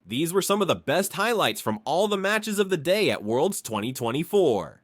These were some of the best highlights from all the matches of the day at Worlds 2024.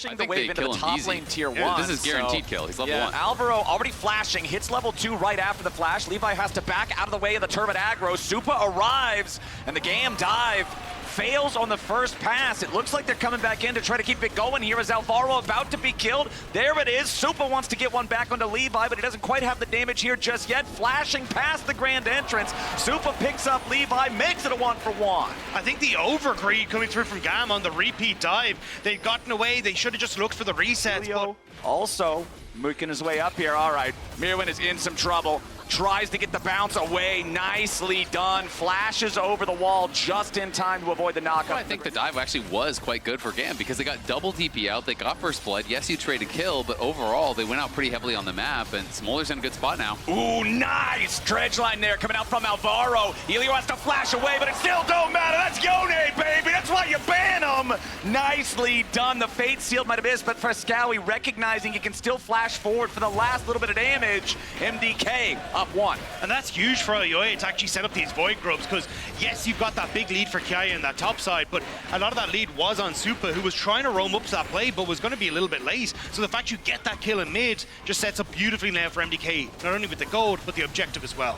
I think they kill him easy. Tier 1, this is guaranteed kill. He's level 1. Alvaro already flashing, hits level 2 right after the flash. Levi has to back out of the way of the Turbid aggro. Supa arrives, and the GAM dive fails on the first pass. It looks like they're coming back in to try to keep it going here as Alvaro about to be killed. There it is. Supa wants to get one back onto Levi, but he doesn't quite have the damage here just yet. Flashing past the grand entrance. Supa picks up Levi, makes it a 1-for-1. I think the overgreed coming through from GAM on the repeat dive. They'd gotten away. They should have just looked for the resets. But also making his way up here. All right, Mirwin is in some trouble. Tries to get the bounce away. Nicely done. Flashes over the wall just in time to avoid the knockup. Well, I think the dive actually was quite good for GAM because they got double DP out. They got first blood. Yes, you trade a kill, but overall, they went out pretty heavily on the map, and Smolder's in a good spot now. Ooh, nice dredge line there coming out from Alvaro. Elio has to flash away, but it still don't matter. That's Yone, baby. That's why you ban him. Nicely done. The Fate Sealed might have missed, but Frescowi recognizing he can still flash forward for the last little bit of damage. MDK up 1. And that's huge for Elioya to actually set up these Void Grubs, because yes, you've got that big lead for Kiaya in that top side, but a lot of that lead was on Supa, who was trying to roam up to that play, but was going to be a little bit late. So the fact you get that kill in mid just sets up beautifully now for MDK, not only with the gold, but the objective as well.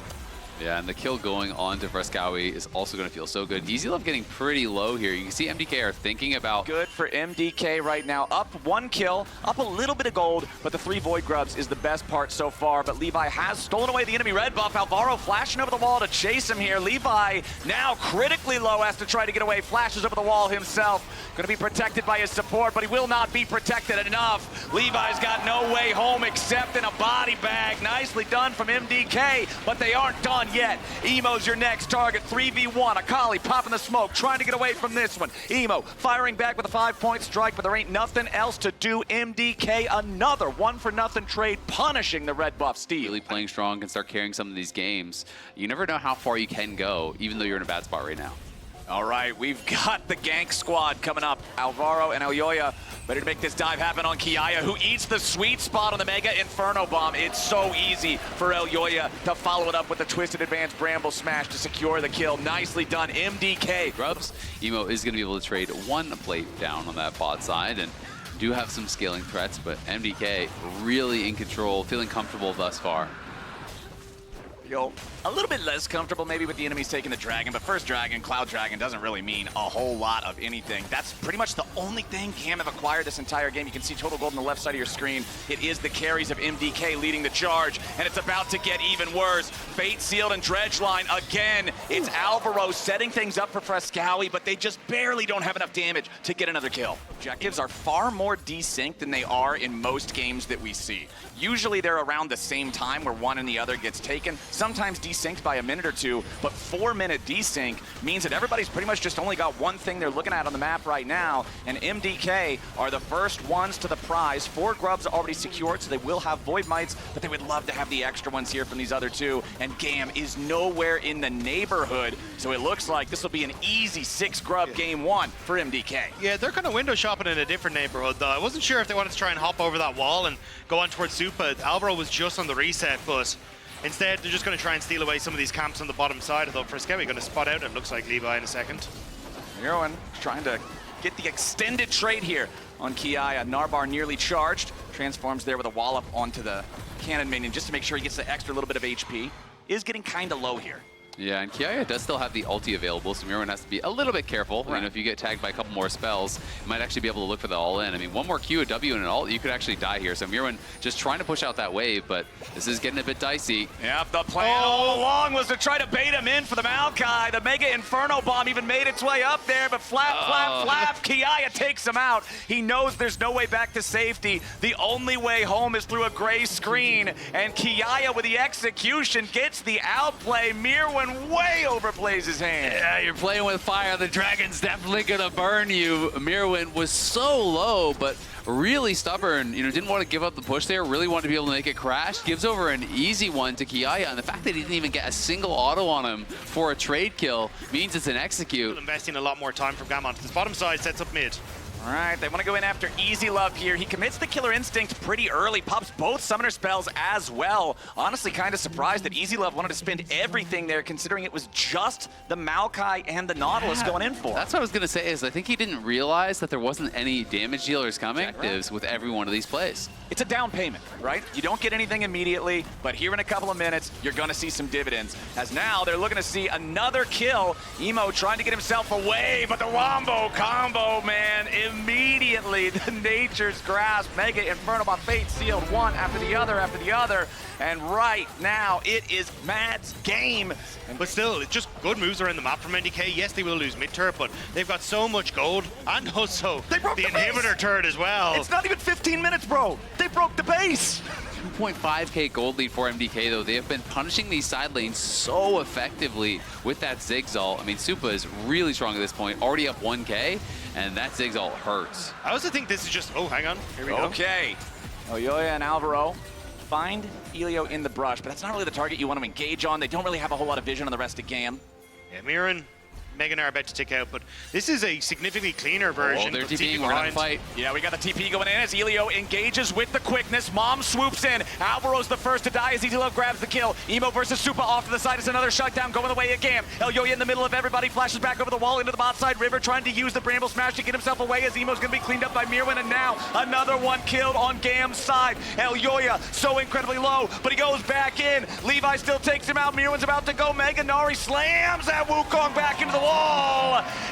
Yeah, and the kill going on to Frescowi is also going to feel so good. Easy Love getting pretty low here. You can see MDK are thinking about... Good for MDK right now. Up 1 kill, up a little bit of gold, but the 3 Void Grubs is the best part so far. But Levi has stolen away the enemy red buff. Alvaro flashing over the wall to chase him here. Levi now critically low, has to try to get away. Flashes over the wall himself. Going to be protected by his support, but he will not be protected enough. Levi's got no way home except in a body bag. Nicely done from MDK, but they aren't done yet. Emo's your next target, 3v1. Akali popping the smoke, trying to get away from this one. Emo firing back with a 5-point strike, but there ain't nothing else to do. MDK, another 1-for-0 trade, punishing the red buff Steve. Really playing strong, can start carrying some of these games. You never know how far you can go, even though you're in a bad spot right now. All right, we've got the gank squad coming up. Alvaro and Elioya ready to make this dive happen on Kiaya, who eats the sweet spot on the Mega Inferno Bomb. It's so easy for Elioya to follow it up with the Twisted Advanced Bramble Smash to secure the kill. Nicely done, MDK. Grubs, Emo is going to be able to trade 1 plate down on that bot side, and do have some scaling threats, but MDK really in control, feeling comfortable thus far. Yo, a little bit less comfortable maybe with the enemies taking the dragon, but first dragon, Cloud Dragon, doesn't really mean a whole lot of anything. That's pretty much the only thing GAM have acquired this entire game. You can see total gold on the left side of your screen. It is the carries of MDK leading the charge, and it's about to get even worse. Fate Sealed and Dredge Line again. It's Alvaro setting things up for Frescowi, but they just barely don't have enough damage to get another kill. Objectives are far more desynced than they are in most games that we see. Usually they're around the same time where one and the other gets taken, sometimes desynced by a minute or two, but 4-minute desync means that everybody's pretty much just only got one thing they're looking at on the map right now, and MDK are the first ones to the prize. 4 grubs already secured, so they will have Void Mites, but they would love to have the extra ones here from these other 2, and GAM is nowhere in the neighborhood, so it looks like this will be an easy 6 grub game 1 for MDK. Yeah, they're kind of window shopping in a different neighborhood, though. I wasn't sure if they wanted to try and hop over that wall and go on towards Supa. Alvaro was just on the reset, but instead they're just going to try and steal away some of these camps on the bottom side, although Frescowi going to spot out, it looks like, Levi in a second. Mirwin trying to get the extended trade here on Kiaya. Narbar nearly charged, transforms there with a wallop onto the cannon minion just to make sure he gets the extra little bit of HP. Is getting kind of low here. Yeah, and Kiaya does still have the ulti available, so Mirwin has to be a little bit careful. Right. You know, if you get tagged by a couple more spells, you might actually be able to look for the all-in. I mean, one more Q, a W, and an ult, you could actually die here. So Mirwin just trying to push out that wave, but this is getting a bit dicey. Yep, the plan all along was to try to bait him in for the Maokai. The Mega Inferno Bomb even made its way up there, but flap, Kiaya takes him out. He knows there's no way back to safety. The only way home is through a gray screen, and Kiaya with the execution gets the outplay. Mirwin way overplays his hand. Yeah, you're playing with fire. The dragon's definitely gonna burn you. Mirwin was so low, but really stubborn. You know, didn't want to give up the push there. Really wanted to be able to make it crash. Gives over an easy one to Kiaya, and the fact that he didn't even get a single auto on him for a trade kill means it's an execute. Investing a lot more time from GAM onto this bottom side, sets up mid. All right, they want to go in after Easy Love here. He commits the Killer Instinct pretty early, pops both Summoner spells as well. Honestly, kind of surprised that Easy Love wanted to spend everything there, considering it was just the Maokai and the Nautilus going in for. That's what I was going to say, is I think he didn't realize that there wasn't any damage dealers coming with every one of these plays. It's a down payment, right? You don't get anything immediately, but here in a couple of minutes, you're going to see some dividends. As now, they're looking to see another kill. Emo trying to get himself away, but the Wombo combo, man, immediately the Nature's Grasp, Mega Inferno by Fate sealed one after the other, and right now it is Mad's game. But still, it's just good moves around the map from NDK. Yes, they will lose mid-turret, but they've got so much gold, and also They broke the the base. inhibitor turret as well. It's not even 15 minutes, bro. They broke the base. 2.5k gold lead for MDK, though. They have been punishing these side lanes so effectively with that Zigzal. I mean, Supa is really strong at this point, already up 1k, and that Zigzal hurts. I also think this is just, oh, hang on, here we go. Okay. Oyoya and Alvaro find Elio in the brush, but that's not really the target you want to engage on. They don't really have a whole lot of vision on the rest of GAM. Yeah, Mirren, Megan are about to tick out, but this is a significantly cleaner version. They're of TPing, TP we're gonna behind. fight. Yeah, we got the TP going in as Elio engages with the quickness. Mom swoops in. Alvaro's the first to die as Easy Love grabs the kill. Emo versus Supa off to the side is another shutdown going the way of GAM. Elyoya in the middle of everybody, flashes back over the wall into the bot side. River trying to use the Bramble Smash to get himself away as Emo's going to be cleaned up by Mirwin, and now another one killed on GAM's side. Elyoya so incredibly low, but he goes back in. Levi still takes him out. Mirwin's about to go Mega. Nari slams that Wukong back into the wall.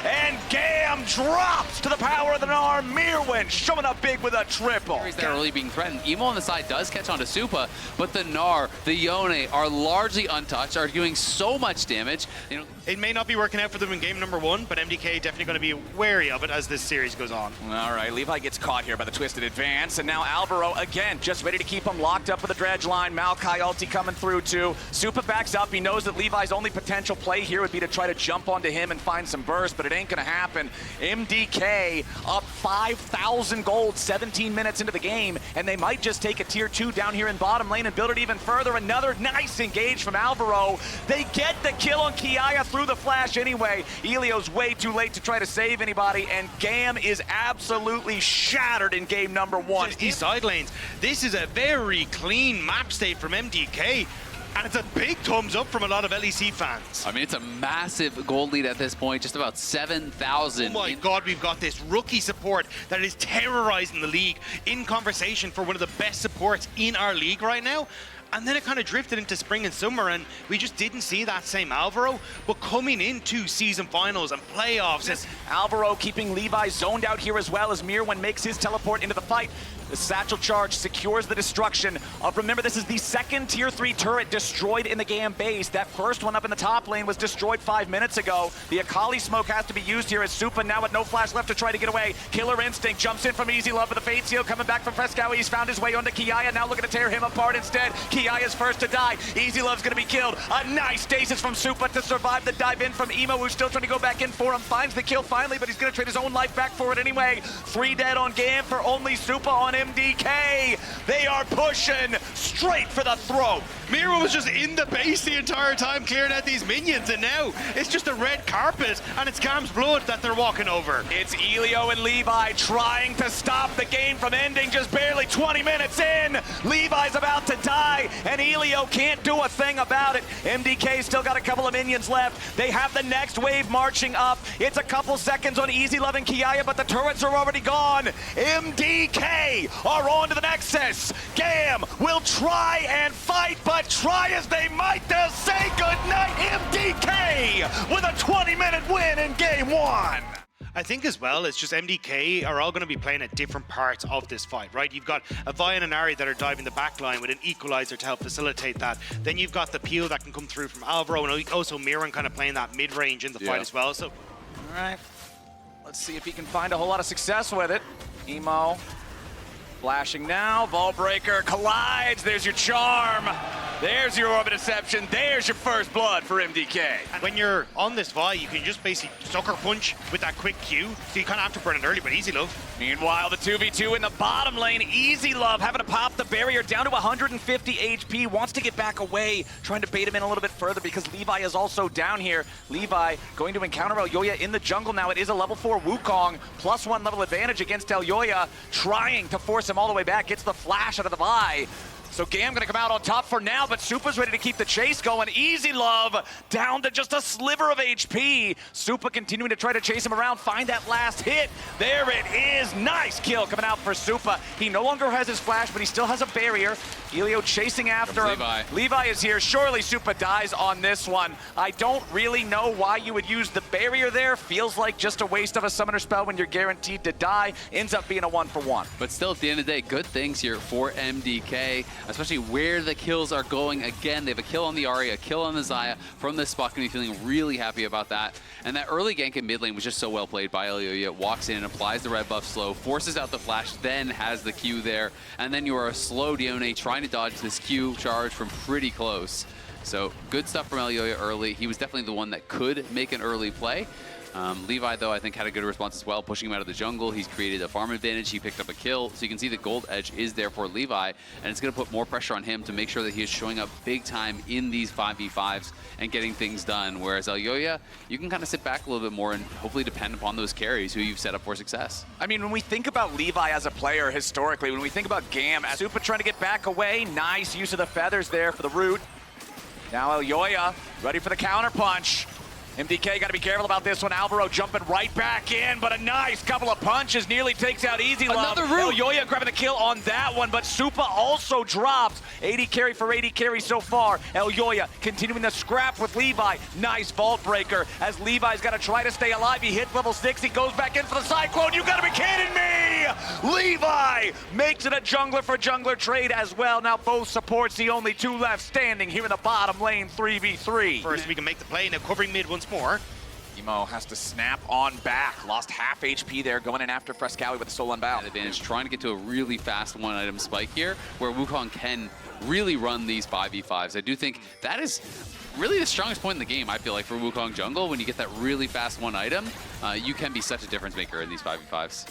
And GAM drops to the power of the Gnar. Mirwin showing up big with a triple. They're really being threatened. Emo on the side does catch on to Supa, but the Gnar, the Yone are largely untouched, are doing so much damage. You know, It may not be working out for them in game number one, but MDK definitely going to be wary of it as this series goes on. All right, Levi gets caught here by the twisted advance, and now Alvaro again just ready to keep him locked up with the dredge line. Maokai ulti coming through too. Supa backs up. He knows that Levi's only potential play here would be to try to jump onto him and find some burst, but it ain't gonna happen. MDK up 5,000 gold 17 minutes into the game, and they might just take a tier 2 down here in bottom lane and build it even further. Another nice engage from Alvaro. They get the kill on Kiaya through the flash anyway. Elio's way too late to try to save anybody, and GAM is absolutely shattered in game number one. These side lanes, this is a very clean map state from MDK, and it's a big thumbs up from a lot of LEC fans. I mean, it's a massive gold lead at this point, just about 7,000. Oh my God, we've got this rookie support that is terrorizing the league, in conversation for one of the best supports in our league right now. And then it kind of drifted into spring and summer, and we just didn't see that same Alvaro. But coming into season finals and playoffs, and Alvaro keeping Levi zoned out here as well as Mirwin makes his teleport into the fight. The satchel charge secures the destruction of, remember, this is the second tier 3 turret destroyed in the GAM base. That first one up in the top lane was destroyed 5 minutes ago. The Akali smoke has to be used here as Supa now with no flash left to try to get away. Killer Instinct jumps in from Easy Love with the Fate Seal coming back from Fresco. He's found his way onto Kiaya, now looking to tear him apart instead. Kiaya's first to die. Easy Love's gonna be killed. A nice stasis from Supa to survive the dive in from Emo, who's still trying to go back in for him. Finds the kill finally, but he's gonna trade his own life back for it anyway. 3 dead on GAM for only Supa on MDK. They are pushing straight for the throat. Miro was just in the base the entire time clearing out these minions, and now it's just a red carpet, and it's GAM's blood that they're walking over. It's Elio and Levi trying to stop the game from ending just barely 20 minutes in. Levi's about to die, and Elio can't do a thing about it. MDK still got a couple of minions left. They have the next wave marching up. It's a couple seconds on Easy Love and Kiaya, but the turrets are already gone. MDK are on to the Nexus. GAM will try and fight, but try as they might, they'll say goodnight. MDK with a 20-minute win in game 1. I think as well, it's just MDK are all going to be playing at different parts of this fight, right? You've got Avian and Ari that are diving the back line with an equalizer to help facilitate that. Then you've got the peel that can come through from Alvaro, and also Mirren kind of playing that mid-range in the fight as well. So, all right, let's see if he can find a whole lot of success with it. Emo flashing now, Ball Breaker collides, there's your charm. There's your Orbit Deception. There's your first blood for MDK. And when you're on this Vi, you can just basically sucker punch with that quick Q, so you kind of have to burn it early, but Easy Love. Meanwhile, the 2v2 in the bottom lane. Easy Love having to pop the barrier down to 150 HP. Wants to get back away, trying to bait him in a little bit further because Levi is also down here. Levi going to encounter Elyoya in the jungle now. It is a level 4 Wukong, +1 level advantage against Elyoya, trying to force him all the way back. Gets the flash out of the Vi. So GAM gonna come out on top for now, but Supa's ready to keep the chase going. Easy Love down to just a sliver of HP. Supa continuing to try to chase him around, find that last hit. There it is, nice kill coming out for Supa. He no longer has his flash, but he still has a barrier. Elio chasing after him. Levi is here, surely Supa dies on this one. I don't really know why you would use the barrier there. Feels like just a waste of a summoner spell when you're guaranteed to die. Ends up being a 1-for-1. But still, at the end of the day, good things here for MDK, especially where the kills are going. Again, they have a kill on the Ahri, a kill on the Xayah from this spot. Gonna be feeling really happy about that. And that early gank in mid lane was just so well played by Elyoya. Walks in, applies the red buff slow, forces out the flash, then has the Q there. And then you are a slow Dione trying to dodge this Q charge from pretty close. So good stuff from Elyoya early. He was definitely the one that could make an early play. Levi, though, I think had a good response as well, pushing him out of the jungle. He's created a farm advantage. He picked up a kill. So you can see the gold edge is there for Levi, and it's going to put more pressure on him to make sure that he is showing up big time in these 5v5s and getting things done. Whereas Elyoya, you can kind of sit back a little bit more and hopefully depend upon those carries who you've set up for success. I mean, when we think about Levi as a player historically, when we think about GAM, Supa trying to get back away, nice use of the feathers there for the root. Now Elyoya ready for the counter punch. MDK got to be careful about this one. Alvaro jumping right back in, but a nice couple of punches nearly takes out Easy Love. Another root. Elyoya grabbing the kill on that one, but Supa also drops. 80 carry for 80 carry so far. Elyoya continuing the scrap with Levi. Nice vault breaker as Levi's got to try to stay alive. He hits level 6. He goes back in for the Cyclone. You got to be kidding me! Levi makes it a jungler for jungler trade as well. Now both supports, the only two left standing here in the bottom lane, 3v3. First, we can make the play, now covering mid once more. Emo has to snap on back. Lost half HP there, going in after Frescowi with the soul unbound. Advantage, trying to get to a really fast one-item spike here, where Wukong can really run these 5v5s. I do think that is really the strongest point in the game, I feel like, for Wukong jungle. When you get that really fast one item, you can be such a difference maker in these 5v5s.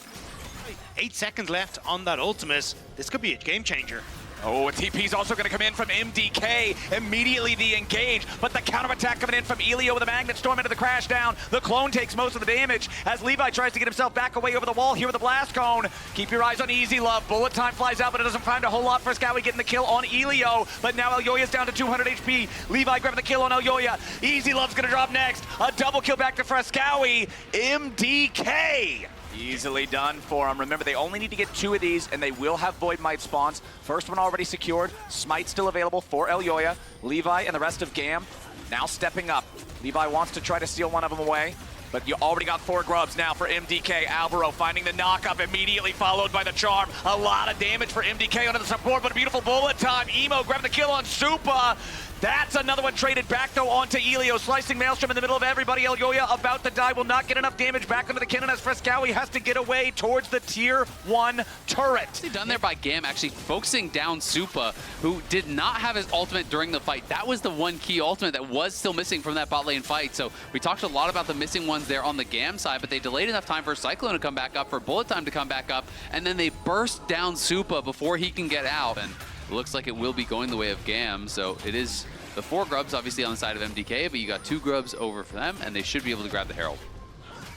8 seconds left on that ultimate. This could be a game changer. Oh, a TP's also going to come in from MDK. Immediately the engage, but the counterattack coming in from Elio with a Magnet Storm into the crash down. The clone takes most of the damage as Levi tries to get himself back away over the wall here with the Blast Cone. Keep your eyes on Easy Love. Bullet time flies out, but it doesn't find a whole lot for Scowy getting the kill on Elio. But now Elyoya's down to 200 HP. Levi grabbing the kill on Elyoya. Easy Love's going to drop next. A double kill back to Frescowi. MDK. Easily done for him. Remember, they only need to get 2 of these, and they will have Void Might spawns. First one already secured. Smite still available for Elyoya. Levi and the rest of GAM now stepping up. Levi wants to try to steal one of them away, but you already got 4 grubs now for MDK. Alvaro finding the knock-up, immediately followed by the charm. A lot of damage for MDK onto the support, but a beautiful bullet time. Emo grabbing the kill on Supa. That's another one traded back, though, onto Elio. Slicing Maelstrom in the middle of everybody. Elyoya about to die, will not get enough damage back into the cannon as Frescowi has to get away towards the tier 1 turret. Done there by GAM, actually focusing down Supa, who did not have his ultimate during the fight. That was the one key ultimate that was still missing from that bot lane fight. So we talked a lot about the missing ones there on the GAM side, but they delayed enough time for Cyclone to come back up, for Bullet Time to come back up, and then they burst down Supa before he can get out. And it looks like it will be going the way of GAM, so it is the 4 grubs obviously on the side of MDK, but you got 2 grubs over for them, and they should be able to grab the Herald.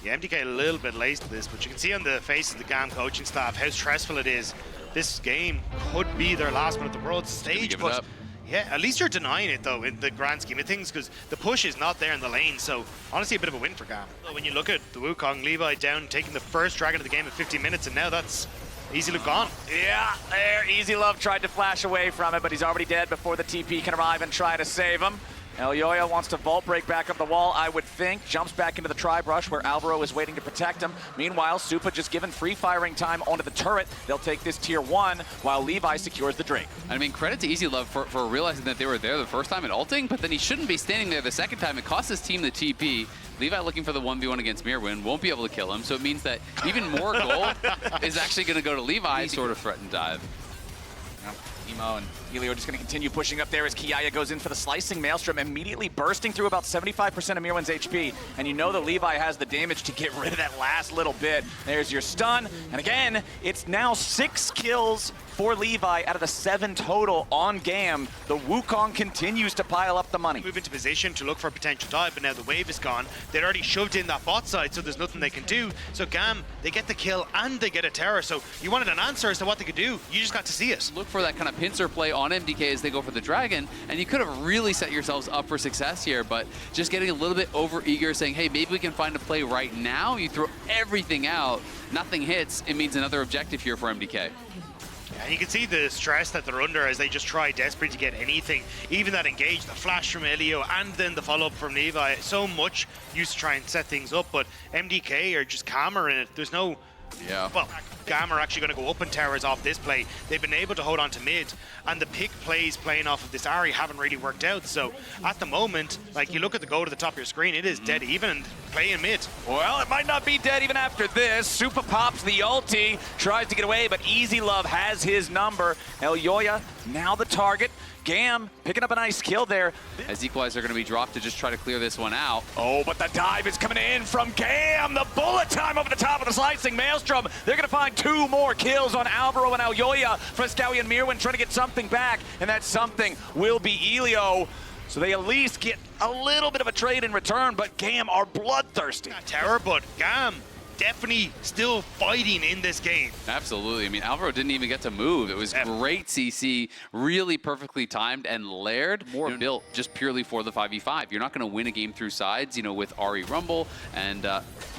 Yeah, MDK a little bit late to this, but you can see on the face of the GAM coaching staff how stressful it is. This game could be their last one at the world stage, but yeah, at least you're denying it though in the grand scheme of things, because the push is not there in the lane. So honestly, a bit of a win for GAM. When you look at the Wukong, Levi down, taking the first dragon of the game in 15 minutes, and now that's Easy Love gone. Yeah, there, Easy Love tried to flash away from it, but he's already dead before the TP can arrive and try to save him. Elyoya wants to vault break back up the wall, I would think. Jumps back into the tri-brush where Alvaro is waiting to protect him. Meanwhile, Supa just given free firing time onto the turret. They'll take this tier 1 while Levi secures the Drake. I mean, credit to Easy Love for realizing that they were there the first time at ulting, but then he shouldn't be standing there the second time. It cost his team the TP. Levi looking for the 1v1 against Mirwin, won't be able to kill him, so it means that even more gold is actually going to go to Levi, sort of threat and dive. Emo and Elio just going to continue pushing up there as Kiaya goes in for the slicing Maelstrom, immediately bursting through about 75% of Mirwan's HP. And you know that Levi has the damage to get rid of that last little bit. There's your stun. And again, it's now 6 kills for Levi out of the 7 total on GAM. The Wukong continues to pile up the money. Move into position to look for a potential dive, but now the wave is gone. They'd already shoved in that bot side, so there's nothing they can do. So GAM, they get the kill and they get a tower. So you wanted an answer as to what they could do. You just got to see it. Look for that kind of pincer play on MDK as they go for the dragon, and you could have really set yourselves up for success here, but just getting a little bit over-eager, saying, hey, maybe we can find a play right now. You throw everything out, nothing hits, it means another objective here for MDK. And you can see the stress that they're under as they just try desperately to get anything. Even that engage, the flash from Elio, and then the follow-up from Levi. So much used to try and set things up, but MDK are just calmer in it. There's no... Yeah. Well, GAM are actually going to go up in towers off this play. They've been able to hold on to mid, and the pick plays playing off of this Ahri haven't really worked out. So at the moment, like, you look at the goal to the top of your screen, it is dead even playing mid. Well, it might not be dead even after this. Super pops the ulti, tries to get away, but Easy Love has his number. Elyoya now the target. GAM picking up a nice kill there. As equalizers are going to be dropped to just try to clear this one out. Oh, but the dive is coming in from GAM. The bullet time over the top of the slicing Maelstrom. They're going to find 2 more kills on Alvaro and Elyoya. Frescowi and Mirwan trying to get something back, and that something will be Elio. So they at least get a little bit of a trade in return, but GAM are bloodthirsty. Not terror, but GAM definitely still fighting in this game. Absolutely. I mean, Alvaro didn't even get to move. It was great CC, really perfectly timed, and Laird more built just purely for the 5v5. You're not going to win a game through sides, you know, with Ahri Rumble, and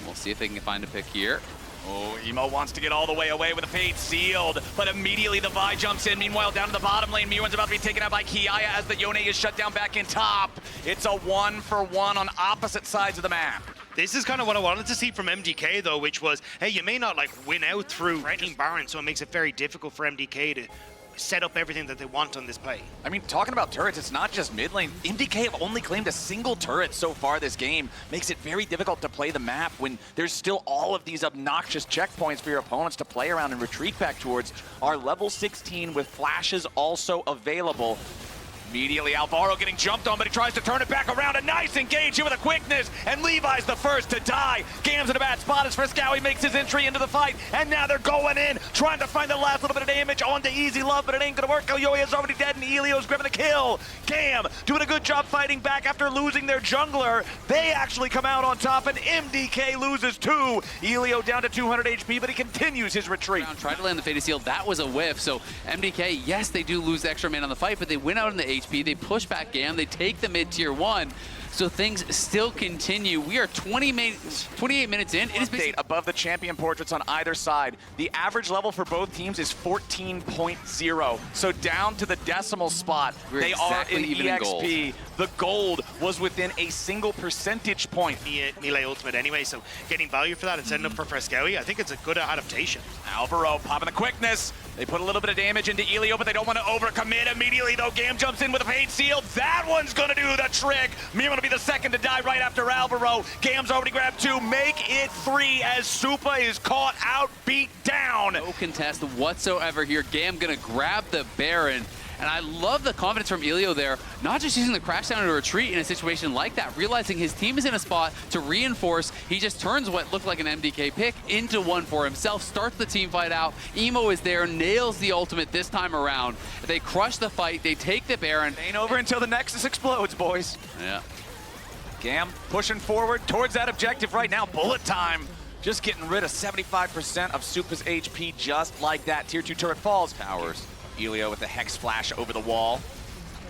we'll see if they can find a pick here. Oh, Emo wants to get all the way away with a fade sealed, but immediately the Vi jumps in. Meanwhile, down to the bottom lane, Mirwan's about to be taken out by Kiaya as the Yone is shut down back in top. It's a 1-for-1 on opposite sides of the map. This is kind of what I wanted to see from MDK, though, which was, hey, you may not, like, win out through threatening Baron, so it makes it very difficult for MDK to set up everything that they want on this play. I mean, talking about turrets, it's not just mid lane. MDK have only claimed a single turret so far this game. Makes it very difficult to play the map when there's still all of these obnoxious checkpoints for your opponents to play around and retreat back towards. Our level 16 with flashes also available. Immediately, Alvaro getting jumped on, but he tries to turn it back around. A nice engage here with a quickness, and Levi's the first to die. GAM's in a bad spot as Frescowi makes his entry into the fight, and now they're going in, trying to find the last little bit of damage onto Easy Love, but it ain't gonna work. Elyoya is already dead, and Elio's grabbing the kill. GAM doing a good job fighting back after losing their jungler. They actually come out on top, and MDK loses 2. Elio down to 200 HP, but he continues his retreat. Tried to land the Faded Seal. That was a whiff. So MDK, yes, they do lose the extra man on the fight, but they win out in the HP. They push back GAM. They take the mid tier 1. So things still continue. We are 28 minutes in. It is Update above the champion portraits on either side. The average level for both teams is 14.0. So down to the decimal spot. We're they exactly are in even in EXP. The gold was within a single percentage point. Melee ultimate anyway, so getting value for that and setting up for Frescowi, I think it's a good adaptation. Alvaro popping the quickness. They put a little bit of damage into Elio, but they don't want to overcommit immediately, though. GAM jumps in with a fade seal. That one's going to do the trick. Mirwan will be the second to die right after Alvaro. GAM's already grabbed 2. Make it 3 as Supa is caught out, beat down. no contest whatsoever here. GAM gonna grab the Baron. And I love the confidence from Elio there, not just using the crash down to retreat in a situation like that, realizing his team is in a spot to reinforce. He just turns what looked like an MDK pick into one for himself, starts the team fight out. Emo is there, nails the ultimate this time around. They crush the fight, they take the Baron. Ain't over until the Nexus explodes, boys. Yeah. GAM pushing forward towards that objective right now. Bullet time. Just getting rid of 75% of Supa's HP just like that. Tier 2 turret falls. Towers. Elio with the Hex Flash over the wall,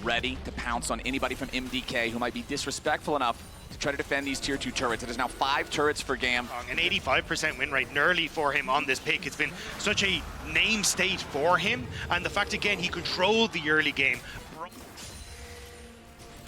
ready to pounce on anybody from MDK who might be disrespectful enough to try to defend these Tier 2 turrets. It is now 5 turrets for GAM. An 85% win rate nearly for him on this pick. It's been such a name state for him, and the fact, again, he controlled the early game.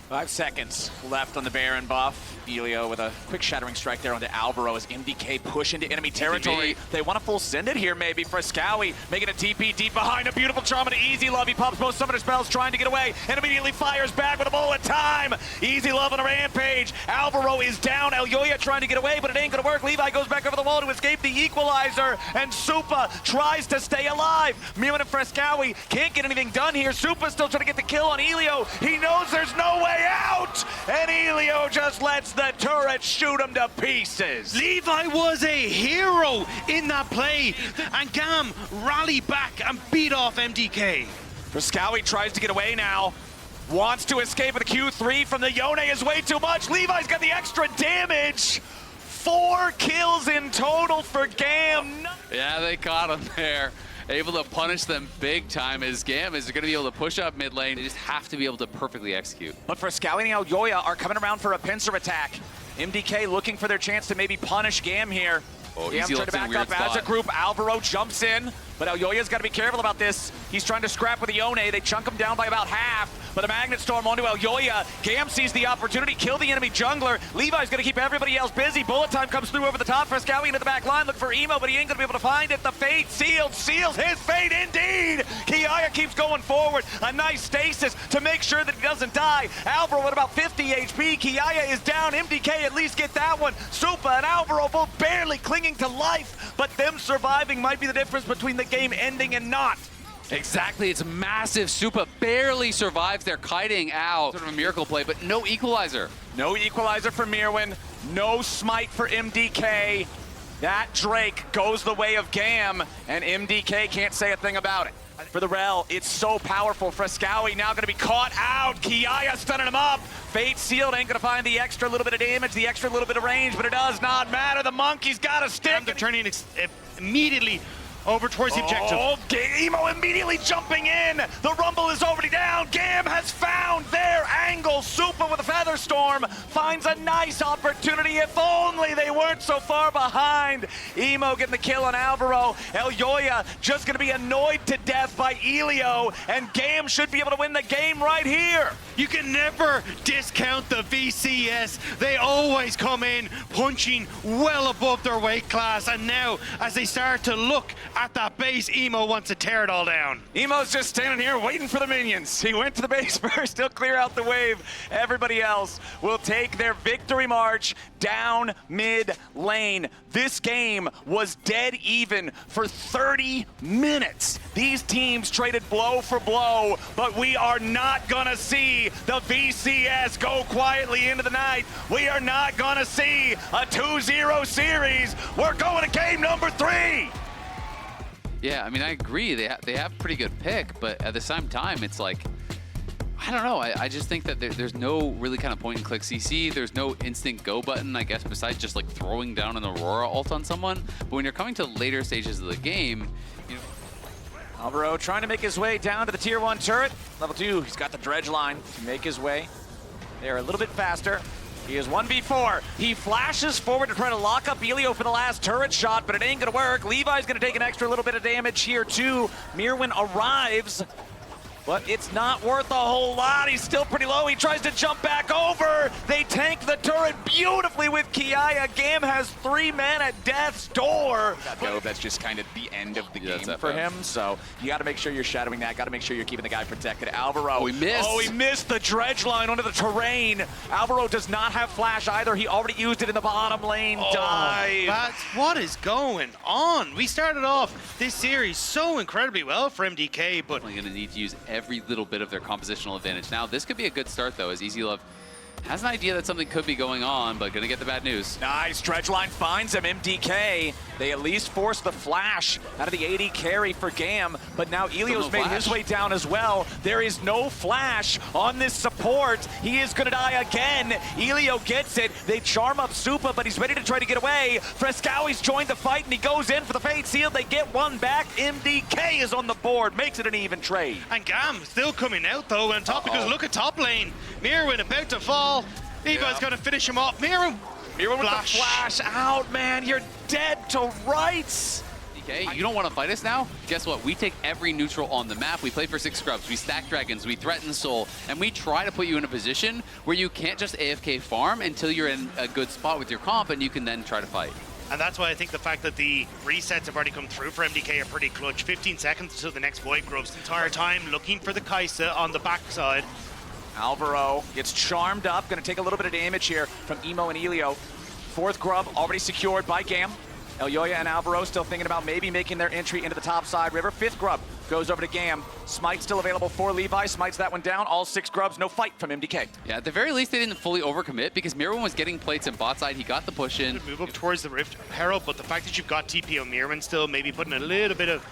5 seconds left on the Baron buff. Elio with a quick shattering strike there onto Alvaro as MDK push into enemy territory. They want to full send it here maybe. Frescowy making a TP deep behind, a beautiful charm and Easy Love. He pops both summoner spells trying to get away and immediately fires back with a bullet time. Easy Love on a rampage. Alvaro is down. Elyoya trying to get away, but it ain't gonna work. Levi goes back over the wall to escape the equalizer, and Supa tries to stay alive. Mirwin and Frescowy can't get anything done here. Supa's still trying to get the kill on Elio. He knows there's no way out, and Elio just lets the turret shoot him to pieces. Levi was a hero in that play, and GAM rally back and beat off MDK. Frescowy tries to get away now. Wants to escape with a Q3 from the Yone is way too much. Levi's got the extra damage. 4 kills in total for GAM. Yeah, they caught him there. Able to punish them big time as GAM is going to be able to push up mid lane. They just have to be able to perfectly execute. But Frescowy and Elyoya are coming around for a pincer attack. MDK looking for their chance to maybe punish GAM here. Oh, GAM trying to back up as a group. Alvaro jumps in, but Elyoya's got to be careful about this. He's trying to scrap with the Yone. They chunk him down by about half, but a Magnet Storm onto Elyoya. GAM sees the opportunity, kill the enemy jungler. Levi's going to keep everybody else busy. Bullet time comes through over the top. Frescowy into the back line, look for Emo, but he ain't going to be able to find it. The fate seals his fate indeed. Kiaya keeps going forward. A nice stasis to make sure that he doesn't die. Alvaro at about 50 HP. Kiaya is down. MDK at least get that one. Supa and Alvaro both barely clinging to life, but them surviving might be the difference between the game ending and not. Exactly, it's massive. Supa barely survives their kiting out. Sort of a miracle play, but no equalizer. No equalizer for Mirwin. No smite for MDK. That Drake goes the way of GAM, and MDK can't say a thing about it. For the Rel, it's so powerful. Frescowy now going to be caught out. Kiaya stunning him up. Fate sealed, ain't going to find the extra little bit of damage, the extra little bit of range, but it does not matter. The monkey's got a stick. They're turning immediately over towards the objective. Oh, Emo immediately jumping in. The Rumble is already down. GAM has found their angle. Supa with a Feather Storm finds a nice opportunity. If only they weren't so far behind. Emo getting the kill on Alvaro. Elyoya just going to be annoyed to death by Elio, and GAM should be able to win the game right here. You can never discount the VCS. They always come in punching well above their weight class, and now as they start to look at that base, Emo wants to tear it all down. Emo's just standing here waiting for the minions. He went to the base first, he'll clear out the wave. Everybody else will take their victory march down mid lane. This game was dead even for 30 minutes. These teams traded blow for blow, but we are not gonna see the VCS go quietly into the night. We are not gonna see a 2-0 series. We're going to game number 3. Yeah, I mean, I agree. They have pretty good pick, but at the same time, it's like, I don't know. I just think that there's no really kind of point-and-click CC. There's no instant go button, I guess, besides just like throwing down an Aurora ult on someone. But when you're coming to later stages of the game, you know, Alvaro trying to make his way down to the tier 1 turret. Level 2, he's got the dredge line to make his way there a little bit faster. He is 1v4. He flashes forward to try to lock up Elio for the last turret shot, but it ain't gonna work. Levi's gonna take an extra little bit of damage here too. Mirwin arrives, but it's not worth a whole lot. He's still pretty low. He tries to jump back over. They tank the turret beautifully with Kiaya. GAM has 3 men at death's door. That's just kind of the end of the game for him. So you got to make sure you're shadowing that. Got to make sure you're keeping the guy protected. Alvaro. Oh, he missed. Oh, he missed the dredge line onto the terrain. Alvaro does not have flash either. He already used it in the bottom lane. Dive. That's what is going on. We started off this series so incredibly well for MDK, but definitely going to need to use every little bit of their compositional advantage. Now, this could be a good start, though, as Easy Love has an idea that something could be going on, but going to get the bad news. Nice. Dredge line finds him. MDK. They at least forced the flash out of the AD carry for GAM, but now Elio's made his way down as well. There is no flash on this support. He is going to die again. Elio gets it. They charm up Supa, but he's ready to try to get away. Frescowy's joined the fight, and he goes in for the Fate Seal. They get one back. MDK is on the board. Makes it an even trade. And GAM still coming out, though, on top, because look at top lane. Mirwin about to fall. Levi's going to finish him off. Mirwin with the flash out, man. You're dead to rights. MDK, you don't want to fight us now? Guess what? We take every neutral on the map. We play for 6 scrubs. We stack dragons. We threaten soul. And we try to put you in a position where you can't just AFK farm until you're in a good spot with your comp and you can then try to fight. And that's why I think the fact that the resets have already come through for MDK are pretty clutch. 15 seconds until the next Void Groves. The entire time looking for the Kaisa on the backside. Alvaro gets charmed up. Going to take a little bit of damage here from Emo and Elio. 4th grub already secured by GAM. Elyoya and Alvaro still thinking about maybe making their entry into the top side river. 5th grub goes over to GAM. Smite still available for Levi. Smites that one down. All 6 grubs. No fight from MDK. Yeah, at the very least, they didn't fully overcommit because Mirwin was getting plates in bot side. He got the push in. Move up towards the Rift Herald, but the fact that you've got TP on Mirwin still maybe putting a little bit of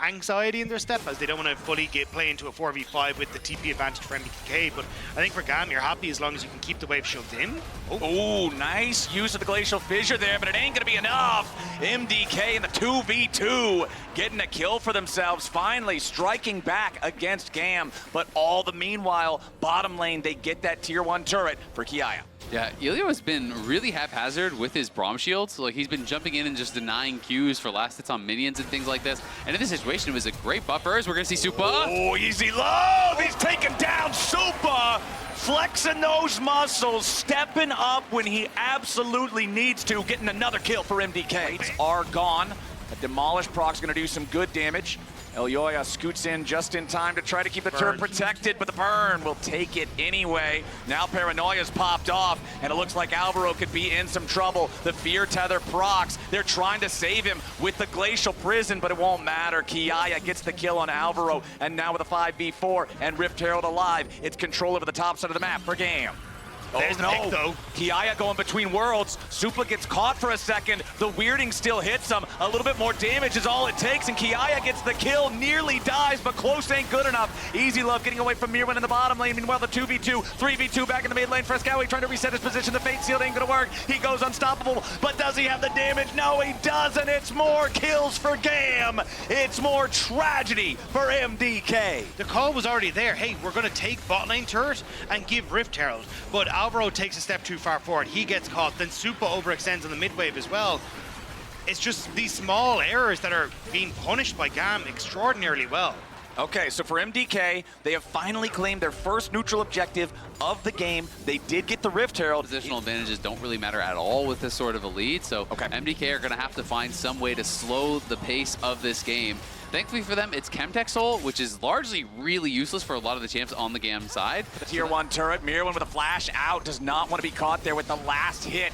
anxiety in their step, as they don't want to fully play into a 4v5 with the TP advantage for MDK. But I think for GAM, you're happy as long as you can keep the wave shoved in. Oh, nice use of the Glacial Fissure there, but it ain't gonna be enough. MDK in the 2v2 getting a kill for themselves, finally striking back against GAM. But all the meanwhile, bottom lane, they get that tier 1 turret for Kiaya. Yeah, Elio has been really haphazard with his Braum shields. Like, he's been jumping in and just denying Qs for last hits on minions and things like this. And in this situation, it was a great buffer. We're going to see Supa. Oh, Easy Love! He's taking down Supa! Flexing those muscles, stepping up when he absolutely needs to, getting another kill for MDK. Plates are gone. A Demolish proc's going to do some good damage. Elyoya scoots in just in time to try to keep the turret protected, but the burn will take it anyway. Now Paranoia's popped off, and it looks like Alvaro could be in some trouble. The Fear Tether procs. They're trying to save him with the Glacial Prison, but it won't matter. Kiaya gets the kill on Alvaro, and now with a 5v4 and Rift Herald alive, it's control over the top side of the map for GAM. There's the pick, though. Kiaya going between worlds. Supa gets caught for a second. The weirding still hits him. A little bit more damage is all it takes, and Kiaya gets the kill. Nearly dies, but close ain't good enough. Easy Love getting away from Mirwin in the bottom lane. Meanwhile, the 2v2, 3v2 back in the mid lane. Frescowi trying to reset his position. The Fate Sealed ain't gonna work. He goes unstoppable, but does he have the damage? No, he doesn't. It's more kills for GAM. It's more tragedy for MDK. The call was already there. Hey, we're going to take bot lane turret and give Rift Herald. But Alvaro takes a step too far forward. He gets caught. Then Supa overextends on the mid wave as well. It's just these small errors that are being punished by GAM extraordinarily well. Okay, so for MDK, they have finally claimed their first neutral objective of the game. They did get the Rift Herald. Positional advantages don't really matter at all with this sort of a lead, so MDK are going to have to find some way to slow the pace of this game. Thankfully for them, it's Chemtech Soul, which is largely really useless for a lot of the champs on the GAM side. The tier 1 turret, Mirwin with a flash out, does not want to be caught there with the last hit.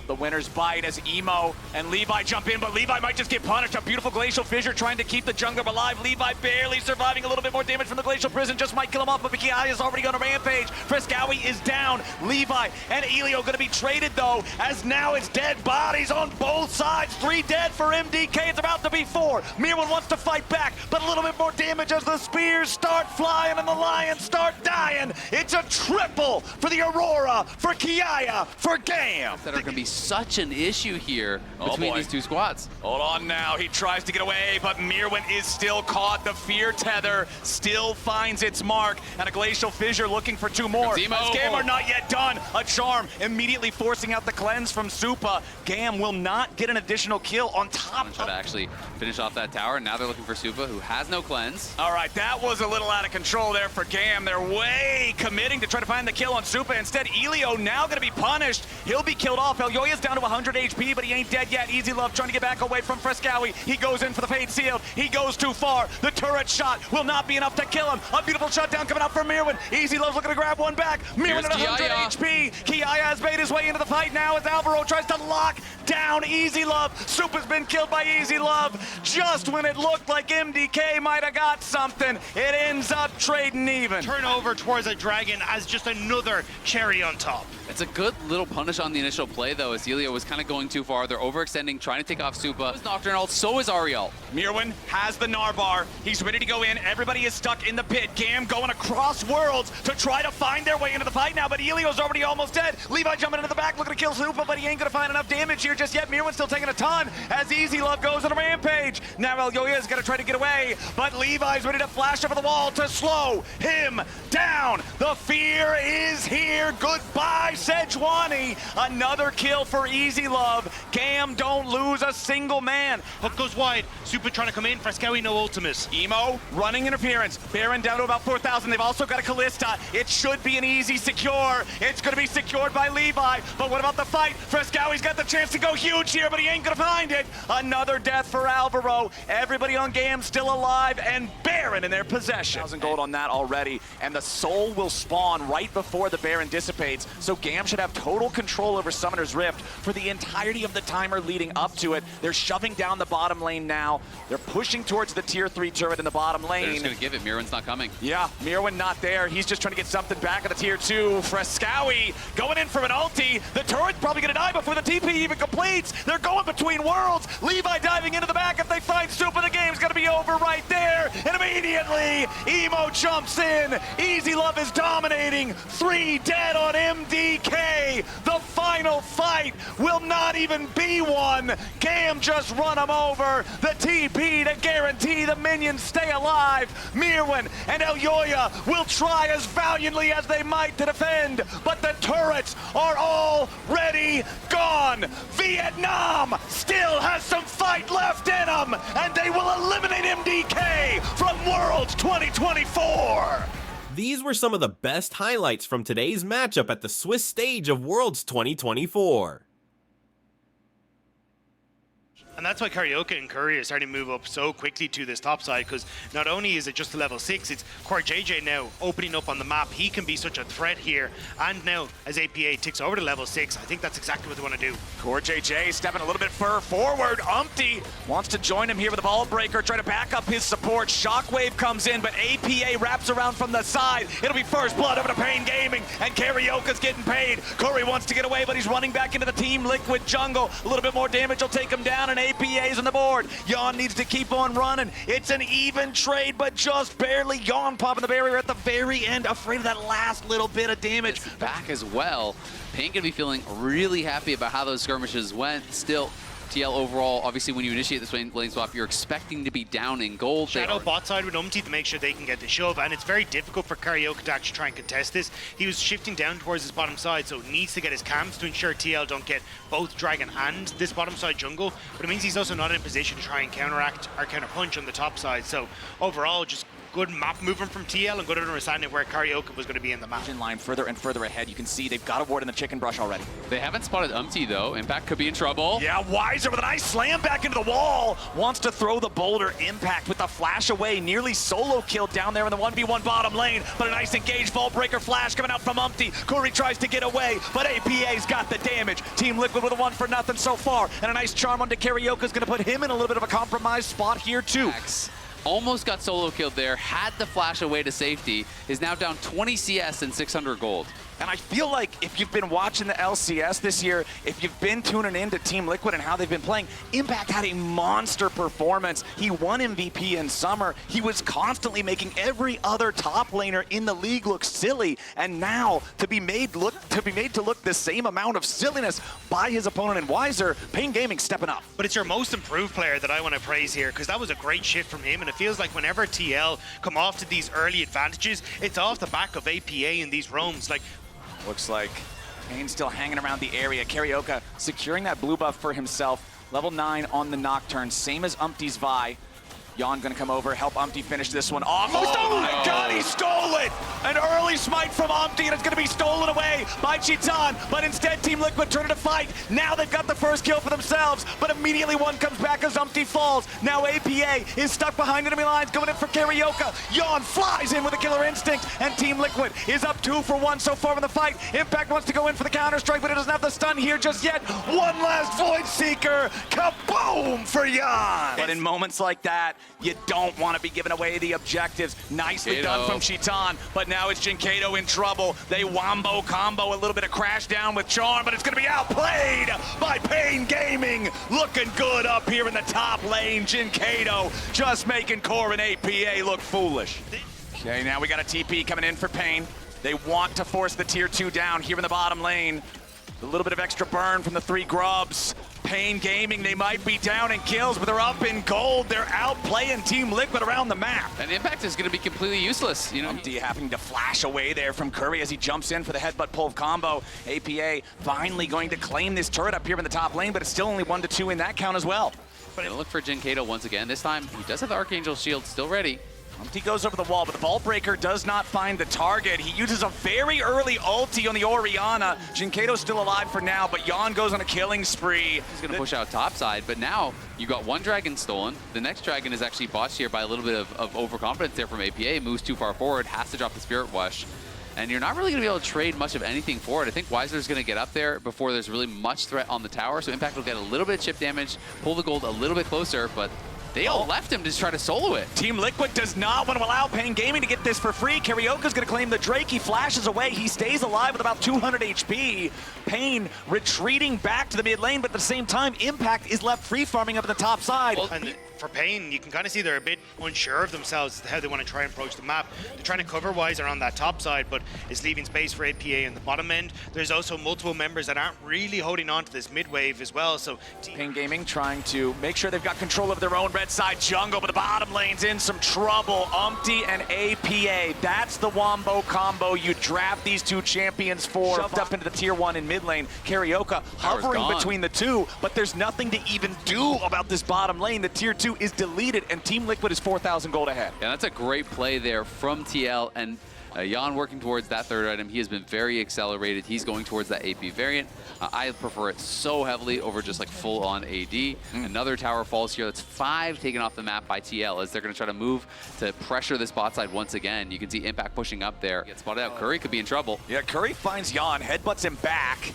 The winner's bite as Emo and Levi jump in, but Levi might just get punished. A beautiful Glacial Fissure trying to keep the jungler alive. Levi barely surviving, a little bit more damage from the Glacial Prison. Just might kill him off, but Kiaya is already on a rampage. Frescowi is down. Levi and Elio going to be traded, though, as now it's dead bodies on both sides. 3 dead for MDK. It's about to be 4. Mirwin wants to fight back, but a little bit more damage as the spears start flying and the lions start dying. It's a triple for the Aurora, for Kiaya, for GAM. That are going to be such an issue here between these two squads. Hold on now, he tries to get away, but Mirwin is still caught. The Fear Tether still finds its mark, and a Glacial Fissure looking for 2 more. GAM are not yet done. A charm immediately forcing out the cleanse from Supa. GAM will not get an additional kill on top of... Try to actually finish off that tower. Now they're looking for Supa, who has no cleanse. All right, that was a little out of control there for GAM. They're way committing to try to find the kill on Supa. Instead, Elio now going to be punished. He'll be killed off. Elyoya's down to 100 HP, but he ain't dead yet. Easy Love trying to get back away from Frescowi. He goes in for the Fate Sealed. He goes too far. The turret shot will not be enough to kill him. A beautiful shutdown coming out from Mirwin. Easy Love's looking to grab one back. Mirwin at 100 HP. Kiaya has made his way into the fight now as Alvaro tries to lock down Easy Love. Supa's been killed by Easy Love. Just when it looked like MDK might have got something, it ends up trading even. Turnover towards a dragon as just another cherry on top. It's a good little punish on the initial play, though, as Elio was kind of going too far. They're overextending, trying to take off Supa. It's Nocturne ult, so is Ariel. Mirwin has the Narbar. He's ready to go in. Everybody is stuck in the pit. GAM going across worlds to try to find their way into the fight now, but Elio's already almost dead. Levi jumping into the back, looking to kill Supa, but he ain't going to find enough damage here. here just yet. Mirwin's still taking a ton as Easy Love goes on a rampage. Now Elyoya's gonna try to get away, but Levi's ready to flash over the wall to slow him down. The fear is here. Goodbye, Sejuani. Another kill for Easy Love. GAM don't lose a single man. Hook goes wide. Super trying to come in. Frescowi, no ultimate. Emo, running interference. Baron down to about 4,000. They've also got a Callista. It should be an easy secure. It's going to be secured by Levi. But what about the fight? Frescowi's got the chance to go huge here, but he ain't going to find it. Another death for Alvaro. Everybody on GAM still alive, and Baron in their possession. 1,000 gold on that already, and the Soul will spawn right before the Baron dissipates. So GAM should have total control over Summoner's Rift for the entirety of the timer leading up to it. They're shoving down the bottom lane now. They're pushing towards the tier 3 turret in the bottom lane. They're just going to give it. Mirwin's not coming. Yeah, Mirwin not there. He's just trying to get something back at the tier 2. Frescowi going in for an ulti. The turret's probably going to die before the TP even completes. They're going between worlds. Levi diving into the back. If they find Super, the game's going to be over right there. And immediately, Emo jumps in. Easy Love is dominating. 3 dead on MDK. The final fight will not even be one. GAM just run him over. The TP to guarantee the minions stay alive. Mirwin and Elyoya will try as valiantly as they might to defend, but the turrets are already gone. Vietnam still has some fight left in them, and they will eliminate MDK from Worlds 2024. These were some of the best highlights from today's matchup at the Swiss stage of Worlds 2024. And that's why Karaoke and Curry are starting to move up so quickly to this top side, because not only is it just level 6, it's Core JJ now opening up on the map. He can be such a threat here. And now, as APA ticks over to level 6, I think that's exactly what they want to do. Core JJ stepping a little bit further forward. Umpty wants to join him here with a ball breaker, try to back up his support. Shockwave comes in, but APA wraps around from the side. It'll be first blood over to Pain Gaming, and Karaoke's getting paid. Curry wants to get away, but he's running back into the Team Liquid jungle. A little bit more damage will take him down, and APA's on the board. Yawn needs to keep on running. It's an even trade, but just barely. Yawn popping the barrier at the very end, afraid of that last little bit of damage. Back as well. Pain gonna be feeling really happy about how those skirmishes went. Still, TL overall, obviously when you initiate this lane swap, you're expecting to be down in gold. Shadow bot side with Umti to make sure they can get the shove, and it's very difficult for Karaoke to actually try and contest this. He was shifting down towards his bottom side, so needs to get his camps to ensure TL don't get both Dragon and this bottom side jungle, but it means he's also not in a position to try and counteract or counter punch on the top side. So overall, just good map movement from TL and good understanding where Karaoke was going to be in the map. In line further and further ahead, you can see they've got a ward in the chicken brush already. They haven't spotted Umti though. Impact could be in trouble. Yeah, Wiser with a nice slam back into the wall. Wants to throw the boulder. Impact with the flash away. Nearly solo killed down there in the 1v1 bottom lane. But a nice engaged Vault Breaker flash coming out from Umti. Curry tries to get away, but APA's got the damage. Team Liquid with a 1-for-0 so far. And a nice charm onto Karaoke is going to put him in a little bit of a compromised spot here too. Almost got solo killed there, had the flash away to safety, is now down 20 CS and 600 gold. And I feel like if you've been watching the LCS this year, if you've been tuning into Team Liquid and how they've been playing, Impact had a monster performance. He won MVP in summer. He was constantly making every other top laner in the league look silly. And now to be made to look the same amount of silliness by his opponent in Wiser, Pain Gaming stepping up. But it's your most improved player that I want to praise here, because that was a great shift from him, and it feels like whenever TL come off to these early advantages, it's off the back of APA in these roams. Like, looks like Pain still hanging around the area. Karaoke securing that blue buff for himself. Level 9 on the Nocturne, same as Umpty's Vi. Yawn gonna come over, help Umpty finish this one off. Oh my god, he stole it! An early smite from Umpty, and it's gonna be stolen away by Chitan, but instead Team Liquid turn to fight. Now they've got the first kill for themselves, but immediately one comes back as Umpty falls. Now APA is stuck behind enemy lines, going in for Karaoke. Yawn flies in with a killer instinct, and Team Liquid is up 2 for 1 so far in the fight. Impact wants to go in for the counter-strike, but it doesn't have the stun here just yet. One last Void Seeker, kaboom for Yawn! But in moments like that, you don't want to be giving away the objectives. Nicely done from Chitan, but now it's Jinkado in trouble. They wombo combo, a little bit of crash down with Charm, but it's going to be outplayed by Pain Gaming. Looking good up here in the top lane. Jinkado just making Core and APA look foolish. Okay, now we got a TP coming in for Pain. They want to force the tier 2 down here in the bottom lane. A little bit of extra burn from the 3 grubs. Pain Gaming, they might be down in kills, but they're up in gold. They're outplaying Team Liquid around the map. And Impact is going to be completely useless. You know, Umpty having to flash away there from Curry as he jumps in for the headbutt pull combo. APA finally going to claim this turret up here in the top lane, but it's still only 1-2 in that count as well. But look for Jinkato once again. This time, he does have the Archangel Shield still ready. Umpty goes over the wall, but the Vault Breaker does not find the target. He uses a very early ulti on the Orianna. Jinkato's still alive for now, but Yon goes on a killing spree. He's going to push out topside, but now you got one dragon stolen. The next dragon is actually botched here by a little bit of overconfidence there from APA. Moves too far forward, has to drop the Spirit Wash. And you're not really going to be able to trade much of anything for it. I think Weiser's going to get up there before there's really much threat on the tower, so Impact will get a little bit of chip damage, pull the gold a little bit closer, but they all left him to just try to solo it. Team Liquid does not want to allow Pain Gaming to get this for free. Karyoka's going to claim the Drake. He flashes away. He stays alive with about 200 HP. Pain retreating back to the mid lane, but at the same time, Impact is left free farming up at the top side. And for Pain, you can kind of see they're a bit unsure of themselves how they want to try and approach the map. They're trying to cover Weiser on that top side, but it's leaving space for APA in the bottom end. There's also multiple members that aren't really holding on to this mid wave as well. So Pain Gaming trying to make sure they've got control of their own red side jungle, but the bottom lane's in some trouble. Umpty and APA, that's the wombo combo you draft these two champions for. Shoved up into the tier 1 in mid lane. Karyoka hovering between the two, but there's nothing to even do about this bottom lane. The tier 2 is deleted, and Team Liquid is 4,000 gold ahead. Yeah, that's a great play there from TL, and Jan working towards that third item. He has been very accelerated. He's going towards that AP variant. I prefer it so heavily over just like full-on AD. Another tower falls here. That's 5 taken off the map by TL as they're going to try to move to pressure this bot side once again. You can see Impact pushing up there. Gets spotted out. Curry could be in trouble. Yeah, Curry finds Jan, headbutts him back.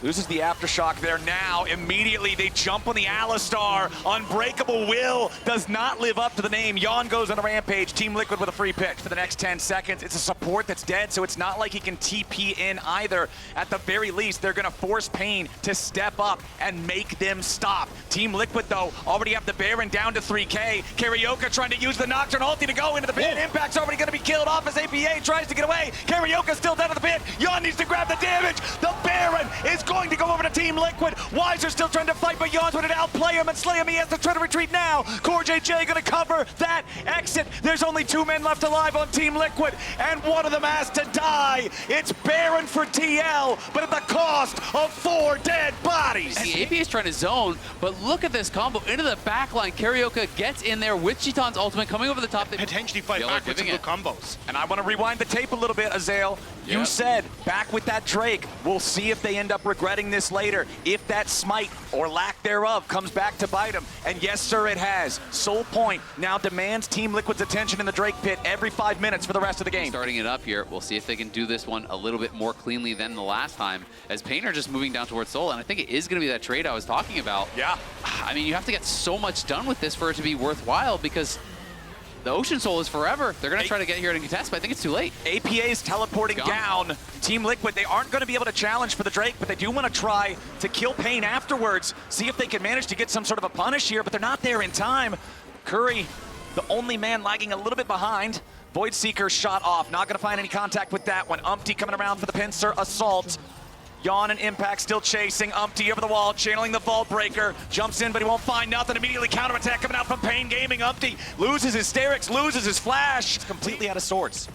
Loses the aftershock there now. Immediately they jump on the Alistar. Unbreakable Will does not live up to the name. Yon goes on a rampage. Team Liquid with a free pick for the next 10 seconds. It's a support that's dead, so it's not like he can TP in either. At the very least, they're going to force Pain to step up and make them stop. Team Liquid, though, already have the Baron down to 3K. Karyoka trying to use the Nocturne ulti to go into the pit. Impact's already going to be killed off as APA tries to get away. Karyoka's still down to the pit. Yon needs to grab the damage. The Baron is going to go over to Team Liquid. Weiser still trying to fight, but Yon's going to outplay him and slay him. He has to try to retreat now. Core JJ going to cover that exit. There's only 2 men left alive on Team Liquid, and one of them has to die. It's Baron for TL, but at the cost of 4 dead bodies. The AP is trying to zone, but look at this combo into the backline. Karyoka gets in there with Chiton's ultimate coming over the top. They potentially fight back with some good combos. And I want to rewind the tape a little bit, Azael. You said back with that Drake. We'll see if they end up regretting this later. If that smite or lack thereof comes back to bite him. And yes, sir, it has. Soul Point now demands Team Liquid's attention in the Drake pit every 5 minutes for the rest of the game. Starting it up here, we'll see if they can do this one a little bit more cleanly than the last time, as Painter just moving down towards Soul, and I think it is going to be that trade I was talking about. Yeah. I mean, you have to get so much done with this for it to be worthwhile, because the Ocean Soul is forever. They're going to try to get here and contest, but I think it's too late. APA is teleporting down. Team Liquid, they aren't going to be able to challenge for the Drake, but they do want to try to kill Pain afterwards, see if they can manage to get some sort of a punish here, but they're not there in time. Curry, the only man lagging a little bit behind. Void Seeker shot off, not going to find any contact with that one. Umpty coming around for the pincer assault. Yon and Impact still chasing. Umpty over the wall, channeling the Vault Breaker. Jumps in, but he won't find nothing. Immediately counterattack coming out from Pain Gaming. Umpty loses his Sterix, loses his Flash. It's completely out of swords.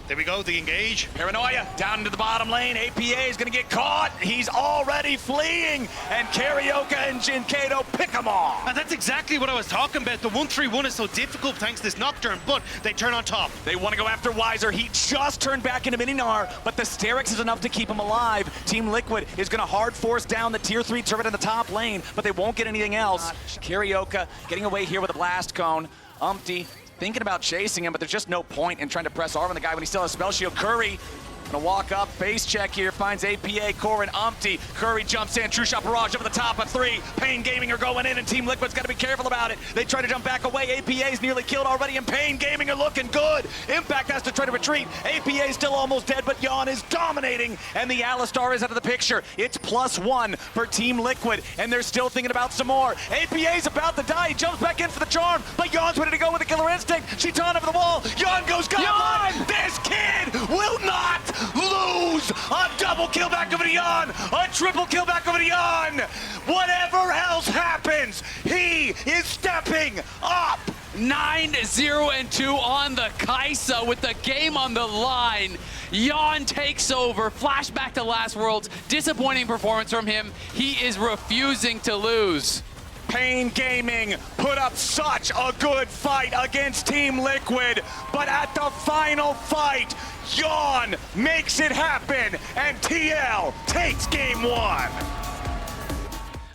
There we go, the engage. Paranoia down into the bottom lane. APA is going to get caught. He's already fleeing. And Karyoka and Jinkato pick him off. And that's exactly what I was talking about. The 1-3-1 is so difficult thanks to this Nocturne, but they turn on top. They want to go after Weiser. He just turned back into Mininar, but the Sterix is enough to keep him alive. Team Liquid is going to hard force down the tier 3 turret in the top lane, but they won't get anything else. Karyoka getting away here with a blast cone. Umpty thinking about chasing him, but there's just no point in trying to press R on the guy when he still has spell shield. Curry gonna walk up, base check here, finds APA, Core, and Umpty. Curry jumps in, True Shot Barrage over the top of 3. Pain Gaming are going in, and Team Liquid's gotta be careful about it. They try to jump back away. APA's nearly killed already, and Pain Gaming are looking good. Impact has to try to retreat. APA's still almost dead, but Yon is dominating, and the Alistar is out of the picture. It's +1 for Team Liquid, and they're still thinking about some more. APA's about to die. He jumps back in for the charm, but Yon's ready to go with the Killer Instinct. Chiton over the wall. Yon goes godlike. This kid will not lose. A double kill back over to Yon. A triple kill back over to Yon. Whatever else happens, he is stepping up. 9-0-2 on the Kaisa with the game on the line. Yon takes over. Flashback to last Worlds. Disappointing performance from him. He is refusing to lose. Pain Gaming put up such a good fight against Team Liquid, but at the final fight, Yon makes it happen, and TL takes game 1.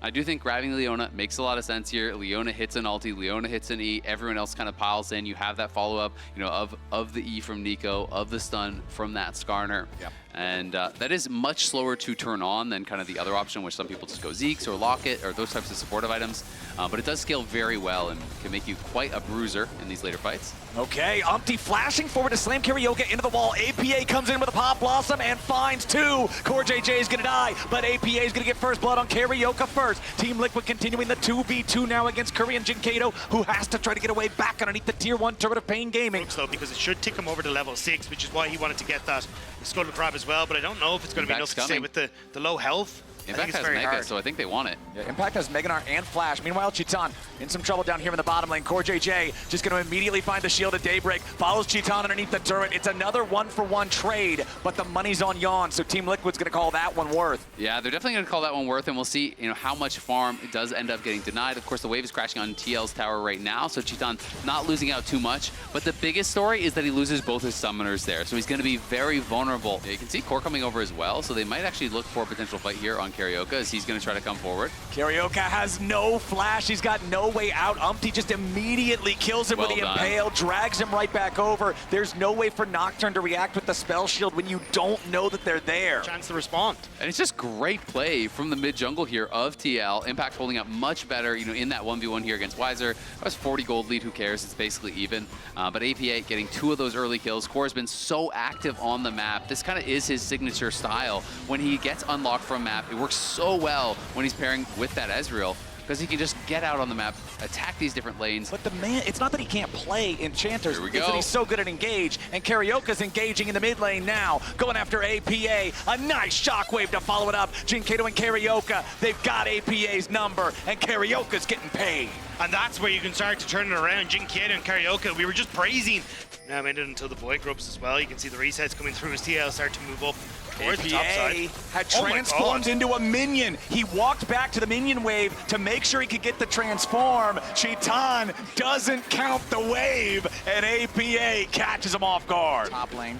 I do think grabbing Leona makes a lot of sense here. Leona hits an ulti, Leona hits an E, everyone else kind of piles in. You have that follow-up, you know, of the E from Nico, of the stun from that Skarner. Yep. And that is much slower to turn on than kind of the other option, which some people just go Zeke's or Locket or those types of supportive items. But it does scale very well and can make you quite a bruiser in these later fights. Okay, Umpty flashing forward to slam Karaoke into the wall. APA comes in with a Pop Blossom and finds 2. Core JJ is gonna die, but APA is gonna get first blood on Karaoke first. Team Liquid continuing the 2v2 now against Curry and Jinkato, who has to try to get away back underneath the tier 1 turret of Pain Gaming. Though, because it should tick him over to level 6, which is why he wanted to get that Skull Crab as well, but I don't know if it's going to be enough to stay with the low health. Impact has Mega, so I think they want it. Yeah, Impact has Meganar and Flash. Meanwhile, Chitan in some trouble down here in the bottom lane. Core JJ just going to immediately find the shield at Daybreak. Follows Chitan underneath the turret. It's another 1-for-1 trade, but the money's on Yon, so Team Liquid's going to call that one worth. Yeah, they're definitely going to call that one worth, and we'll see, you know, how much farm it does end up getting denied. Of course, the wave is crashing on TL's tower right now, so Chitan not losing out too much. But the biggest story is that he loses both his summoners there, so he's going to be very vulnerable. Yeah, you can see Core coming over as well, so they might actually look for a potential fight here on Karaoke as he's going to try to come forward. Karaoke has no flash. He's got no way out. Umpty just immediately kills him with the Impale, drags him right back over. There's no way for Nocturne to react with the spell shield when you don't know that they're there. Chance to respond. And it's just great play from the mid jungle here of TL. Impact holding up much better, you know, in that 1v1 here against Weiser. That was 40 gold lead, who cares? It's basically even. But APA getting 2 of those early kills. Core has been so active on the map. This kind of is his signature style. When he gets unlocked from map, it works so well when he's pairing with that Ezreal, because he can just get out on the map, attack these different lanes. But the man, it's not that he can't play Enchanters, it's that he's so good at engage, and Karaoke's engaging in the mid lane now, going after APA. A nice shockwave to follow it up. Jinkato and Karaoke, they've got APA's number, and Karaoke's getting paid. And that's where you can start to turn it around. Jinkato and Karaoke, we were just praising. Now made it until the Void Grubs as well. You can see the resets coming through as TL start to move up towards the top side. Had transformed into a minion. He walked back to the minion wave to make sure he could get the transform. Chitan doesn't count the wave, and APA catches him off guard. Top lane.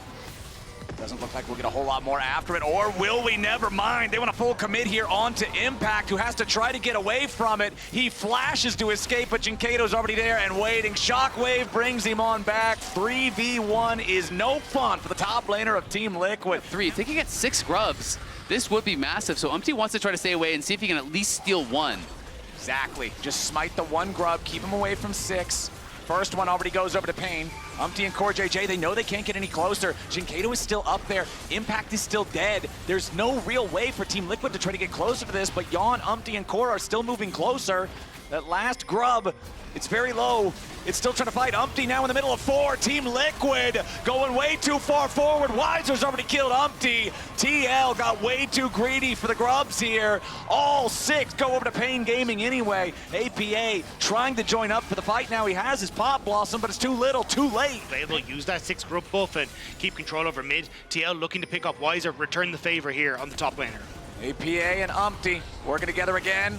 Doesn't look like we'll get a whole lot more after it, or will we? Never mind. They want a full commit here onto Impact, who has to try to get away from it. He flashes to escape, but Jinkato's already there and waiting. Shockwave brings him on back. 3v1 is no fun for the top laner of Team Liquid. 3, if they can get 6 grubs, this would be massive. So Umpty wants to try to stay away and see if he can at least steal 1. Exactly. Just smite the 1 grub, keep him away from 6. First one already goes over to Pain. Umpty and Core JJ, they know they can't get any closer. Jinkato is still up there. Impact is still dead. There's no real way for Team Liquid to try to get closer to this, but Yon, Umpty, and Core are still moving closer. That last grub, it's very low. It's still trying to fight. Umpty now in the middle of 4. Team Liquid going way too far forward. Weiser's already killed Umpty. TL got way too greedy for the grubs here. All 6 go over to Pain Gaming anyway. APA trying to join up for the fight now. He has his Pop Blossom, but it's too little, too late. Able to use that 6 grub buff and keep control over mid. TL looking to pick up Weiser, return the favor here on the top laner. APA and Umpty working together again.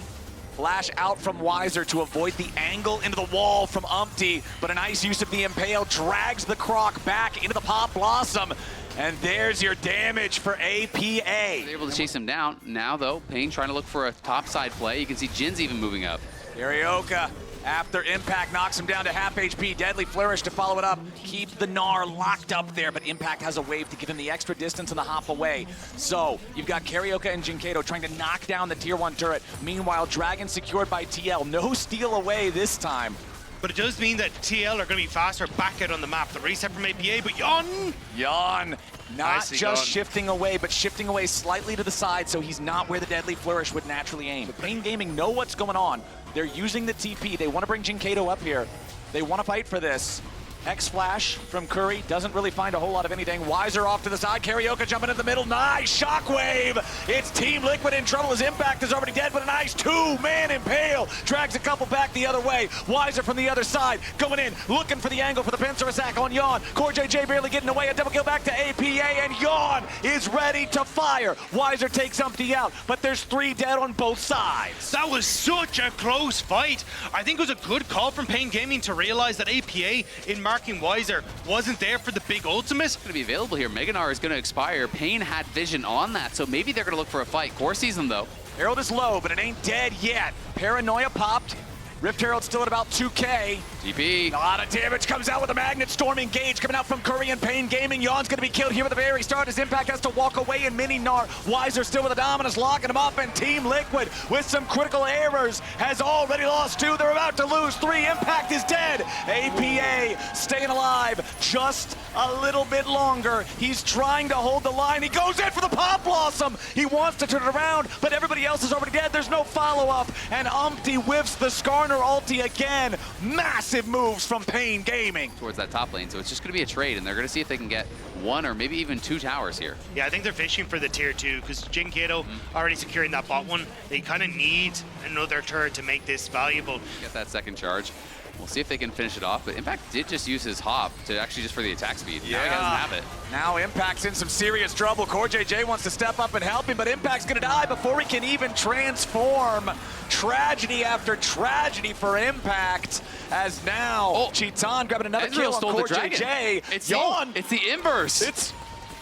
Flash out from Weiser to avoid the angle into the wall from Umpty, but a nice use of the Impale drags the Croc back into the Pop Blossom. And there's your damage for APA. They're able to chase him down. Now, though, Pain trying to look for a topside play. You can see Jin's even moving up. Karaoke, after Impact knocks him down to half HP, Deadly Flourish to follow it up. Keep the Gnar locked up there, but Impact has a wave to give him the extra distance and the hop away. So, you've got Karaoke and Jinkato trying to knock down the tier 1 turret. Meanwhile, Dragon secured by TL. No steal away this time. But it does mean that TL are going to be faster back out on the map. The reset from APA, but Yon! Not just shifting away, but shifting away slightly to the side, so he's not where the Deadly Flourish would naturally aim. But Pain Gaming know what's going on. They're using the TP. They want to bring Jinkato up here. They want to fight for this. X-Flash from Curry, doesn't really find a whole lot of anything. Weiser off to the side, Karaoke jumping in the middle, nice shockwave! It's Team Liquid in trouble, his Impact is already dead, but a nice two-man impale, drags a couple back the other way. Weiser from the other side, going in, looking for the angle for the pincer attack on Yawn. CoreJJ barely getting away, a double kill back to APA, and Yawn is ready to fire. Weiser takes Umpty out, but there's 3 dead on both sides. That was such a close fight. I think it was a good call from Pain Gaming to realize that APA in marking Weiser wasn't there for the big ultimate. Going to be available here. Meganar is going to expire. Pain had vision on that, so maybe they're going to look for a fight. Core sees them though. Herald is low, but it ain't dead yet. Paranoia popped. Rift Herald still at about 2K. TP. A lot of damage comes out with a Magnet Storm engage coming out from Curry and Pain Gaming. Yawn's going to be killed here at the very start. His Impact has to walk away in Mini Gnar. Weiser still with a Dominus locking him up, and Team Liquid with some critical errors has already lost 2. They're about to lose 3. Impact is dead. APA staying alive just a little bit longer. He's trying to hold the line. He goes in for the Pop Blossom. He wants to turn it around, but everybody else is already dead. There's no follow-up, and Umpty whiffs the Skarner ulti again. Massive moves from Pain Gaming. Towards that top lane, so it's just going to be a trade, and they're going to see if they can get 1 or maybe even 2 towers here. Yeah, I think they're fishing for the tier 2 because Jin Kato already securing that bot one. They kind of need another turret to make this valuable. Get that second charge. We'll see if they can finish it off, but Impact did just use his hop to actually just for the attack speed. Now he doesn't have it. Now Impact's in some serious trouble. CoreJJ wants to step up and help him, but Impact's gonna die before he can even transform. Tragedy after tragedy for Impact, as now Cheetan grabbing another Ezreal kill on stole the dragon. CoreJJ. It's Yawn. it's the inverse. It's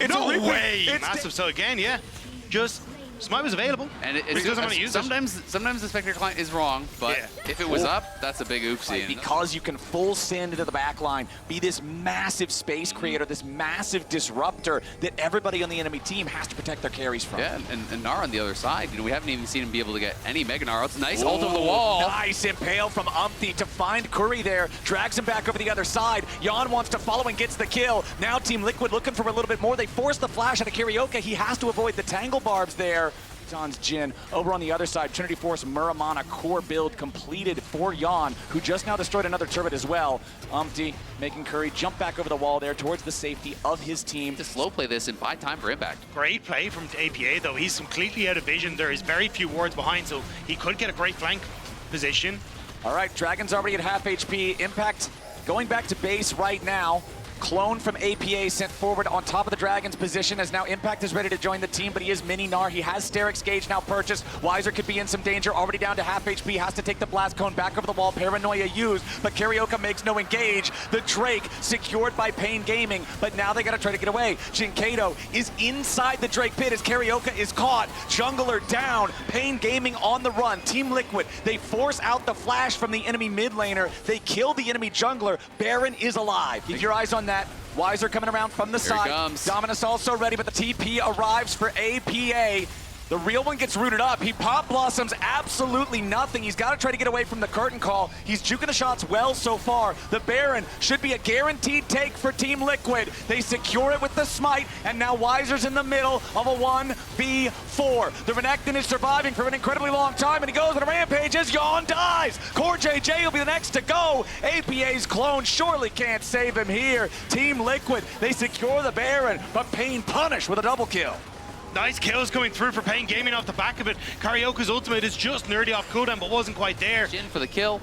No a replay. way! It's Massive. So again, yeah, just Smite was available. And But he doesn't want to use it. sometimes the Spectre client is wrong, but Yeah. if it was up, that's a big oopsie. Right, because you can full send into the back line, be this massive space creator, this massive disruptor that everybody on the enemy team has to protect their carries from. Yeah, and Gnar on the other side, we haven't even seen him be able to get any Mega Gnar. It's a nice ult over the wall. Nice impale from Umpty to find Curry there, drags him back over the other side. Yawn wants to follow and gets the kill. Now Team Liquid looking for a little bit more. They force the flash out of Karaoke. He has to avoid the tangle barbs there. John's Jin. Over on the other side, Trinity Force Muramana core build completed for Yawn, who just now destroyed another turret as well. Umpty making Curry jump back over the wall there towards the safety of his team. To slow play this and buy time for Impact. Great play from APA though. He's completely out of vision. There is very few wards behind, so he could get a great flank position. All right, Dragon's already at half HP. Impact going back to base right now. Clone from APA sent forward on top of the Dragon's position as now Impact is ready to join the team, but he is Mini Gnar. He has Sterix Gauge now purchased. Weiser could be in some danger, already down to half HP, has to take the Blast Cone back over the wall. Paranoia used, but Karaoke makes no engage. The Drake secured by Pain Gaming, but now they gotta try to get away. Jinkato is inside the Drake pit as Karaoke is caught. Jungler down, Pain Gaming on the run. Team Liquid, they force out the flash from the enemy mid laner. They kill the enemy jungler. Baron is alive. Keep your eyes on that. Weiser coming around from the Here he side. comes. Dominus also ready, but the TP arrives for APA. The real one gets rooted up. He pop blossoms absolutely nothing. He's got to try to get away from the curtain call. He's juking the shots well so far. The Baron should be a guaranteed take for Team Liquid. They secure it with the smite, and now Weiser's in the middle of a 1v4. The Renekton is surviving for an incredibly long time, and he goes on a rampage as Yawn dies. CoreJJ will be the next to go. APA's clone surely can't save him here. Team Liquid, they secure the Baron, but Pain punished with a double kill. Nice kills coming through for Pain Gaming off the back of it. Karaoke's ultimate is just nerdy off cooldown, but wasn't quite there. Jin for the kill.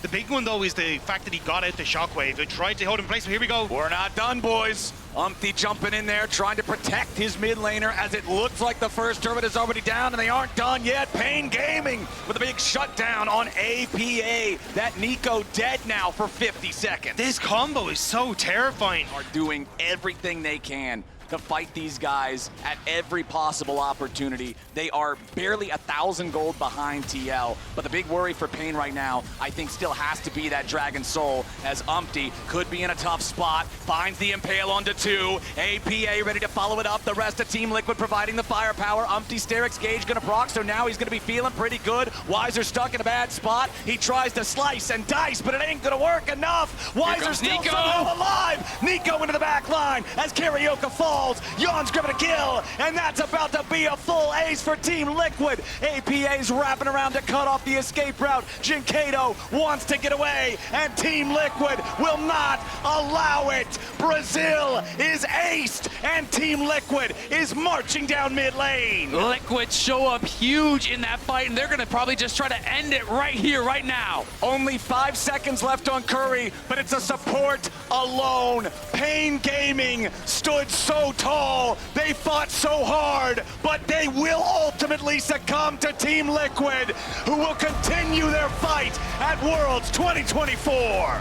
The big one, though, is the fact that he got out the shockwave. He tried to hold him in place, but here we go. We're not done, boys. Umpty jumping in there, trying to protect his mid laner as it looks like the first turret is already down, and they aren't done yet. Pain Gaming with a big shutdown on APA. That Nico dead now for 50 seconds. This combo is so terrifying. Are doing everything they can to fight these guys at every possible opportunity. They are barely 1,000 gold behind TL, but the big worry for Pain right now, I think, still has to be that Dragon Soul, as Umpty could be in a tough spot, finds the Impale onto 2, APA ready to follow it up, the rest of Team Liquid providing the firepower. Umpty Sterix Gauge gonna proc, so now he's gonna be feeling pretty good. Weiser stuck in a bad spot. He tries to slice and dice, but it ain't gonna work enough. Weiser still Nico. somehow alive. Nico into the back line as Karaoke falls. falls. Yon's grabbing a kill, and that's about to be a full ace for Team Liquid. APA's wrapping around to cut off the escape route. Jinkato wants to get away, and Team Liquid will not allow it. Brazil is aced, and Team Liquid is marching down mid lane. Liquid show up huge in that fight, and they're gonna probably just try to end it right here, right now. Only 5 seconds left on Curry, but it's a support alone. Pain Gaming stood so tall, they fought so hard, but they will ultimately succumb to Team Liquid, who will continue their fight at Worlds 2024.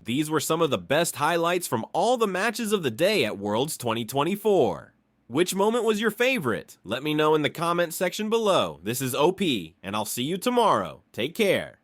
These were some of the best highlights from all the matches of the day at Worlds 2024. Which moment was your favorite? Let me know in the comment section below. This is OP, and I'll see you tomorrow. Take care.